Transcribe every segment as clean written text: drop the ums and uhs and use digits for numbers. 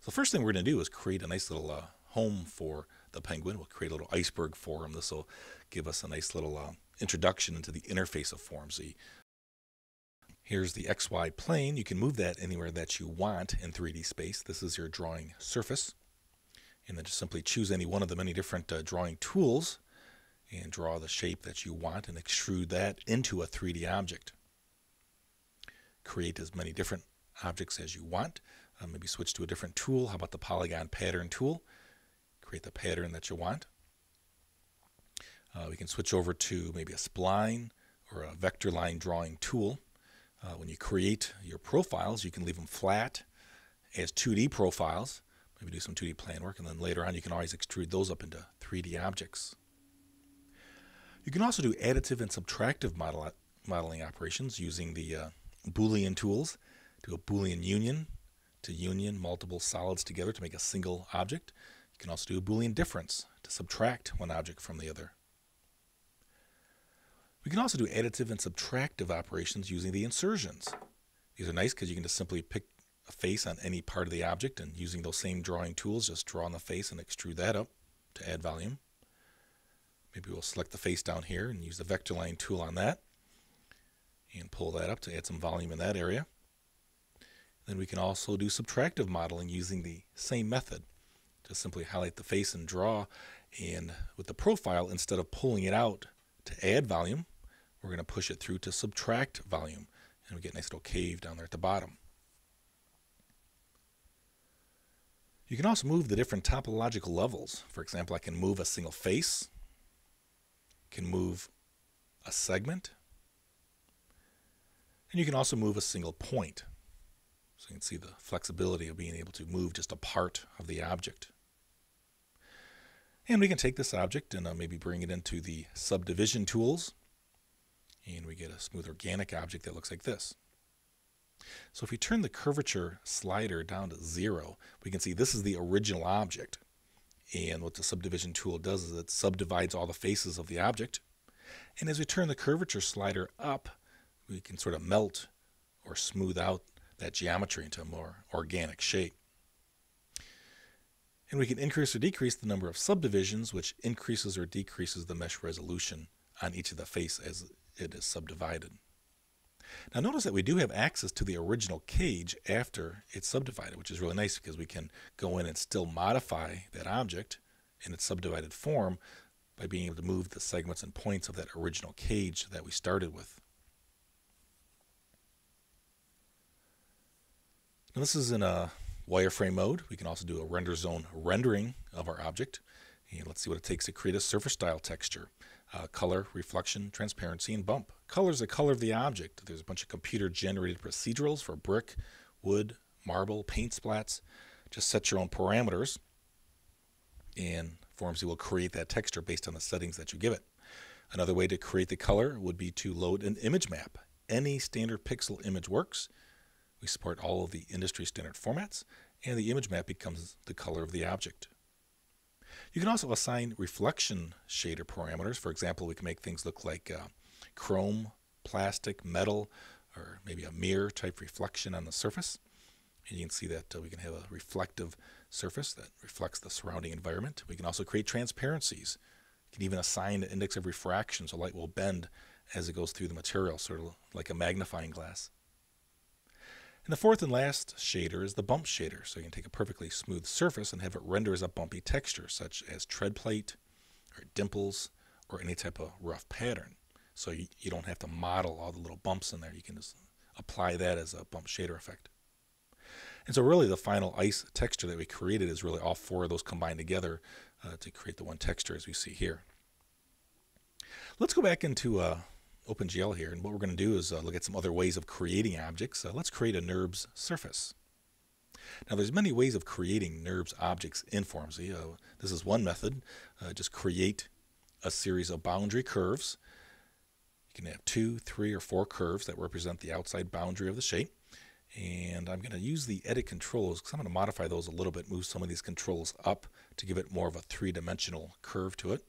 So the first thing we're going to do is create a nice little home for the penguin. We'll create a little iceberg for him. This will give us a nice little introduction into the interface of formz. Here's the XY plane. You can move that anywhere that you want in 3D space. This is your drawing surface. And then just simply choose any one of the many different drawing tools and draw the shape that you want and extrude that into a 3D object. Create as many different objects as you want. Maybe switch to a different tool. How about the polygon pattern tool? Create the pattern that you want. We can switch over to maybe a spline or a vector line drawing tool. When you create your profiles, you can leave them flat as 2D profiles. Maybe do some 2D plan work, and then later on you can always extrude those up into 3D objects. You can also do additive and subtractive modeling operations using the Boolean tools. Do a Boolean union to union multiple solids together to make a single object. You can also do a Boolean difference to subtract one object from the other. We can also do additive and subtractive operations using the insertions. These are nice because you can just simply pick a face on any part of the object, and using those same drawing tools, just draw on the face and extrude that up to add volume. Maybe we'll select the face down here and use the vector line tool on that and pull that up to add some volume in that area. Then we can also do subtractive modeling using the same method. Just simply highlight the face and draw, and with the profile, instead of pulling it out to add volume, we're going to push it through to subtract volume, and we get a nice little cave down there at the bottom. You can also move the different topological levels. For example, I can move a single face, can move a segment, and you can also move a single point. So you can see the flexibility of being able to move just a part of the object. And we can take this object and maybe bring it into the Subdivision tools, and we get a smooth organic object that looks like this. So if we turn the curvature slider down to 0, we can see this is the original object. And what the Subdivision tool does is it subdivides all the faces of the object. And as we turn the curvature slider up, we can sort of melt or smooth out that geometry into a more organic shape. And we can increase or decrease the number of subdivisions, which increases or decreases the mesh resolution on each of the face as it is subdivided. Now notice that we do have access to the original cage after it's subdivided, which is really nice because we can go in and still modify that object in its subdivided form by being able to move the segments and points of that original cage that we started with. Now this is in a wireframe mode. We can also do a render zone rendering of our object. And let's see what it takes to create a surface style texture. Color, reflection, transparency, and bump. Color is the color of the object. There's a bunch of computer generated procedurals for brick, wood, marble, paint splats. Just set your own parameters, and formz will create that texture based on the settings that you give it. Another way to create the color would be to load an image map. Any standard pixel image works. We support all of the industry standard formats, and the image map becomes the color of the object. You can also assign reflection shader parameters. For example, we can make things look like chrome, plastic, metal, or maybe a mirror type reflection on the surface. And you can see that we can have a reflective surface that reflects the surrounding environment. We can also create transparencies. You can even assign an index of refraction so light will bend as it goes through the material, sort of like a magnifying glass. And the fourth and last shader is the bump shader. So you can take a perfectly smooth surface and have it render as a bumpy texture, such as tread plate or dimples or any type of rough pattern. So you don't have to model all the little bumps in there. You can just apply that as a bump shader effect. And so really the final ice texture that we created is really all four of those combined together to create the one texture as we see here. Let's go back into OpenGL here, and what we're going to do is look at some other ways of creating objects. Let's create a NURBS surface. Now there's many ways of creating NURBS objects in formz. This is one method. Just create a series of boundary curves. You can have 2, 3, or 4 curves that represent the outside boundary of the shape. And I'm going to use the edit controls because I'm going to modify those a little bit, move some of these controls up to give it more of a 3-dimensional curve to it.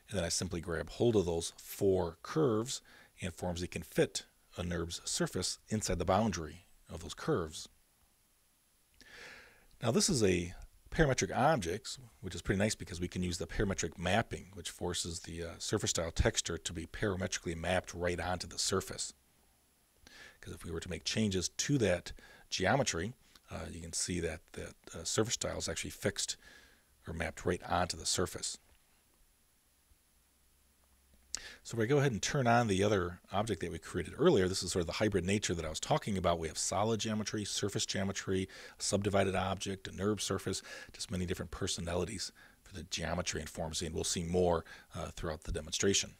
And then I simply grab hold of those 4 curves, and formz can fit a NURBS surface inside the boundary of those curves. Now this is a parametric object, which is pretty nice because we can use the parametric mapping, which forces the surface style texture to be parametrically mapped right onto the surface. Because if we were to make changes to that geometry, you can see that the surface style is actually fixed or mapped right onto the surface. So if I go ahead and turn on the other object that we created earlier, this is sort of the hybrid nature that I was talking about. We have solid geometry, surface geometry, a subdivided object, a NURB surface, just many different personalities for the geometry in formz, and we'll see more throughout the demonstration.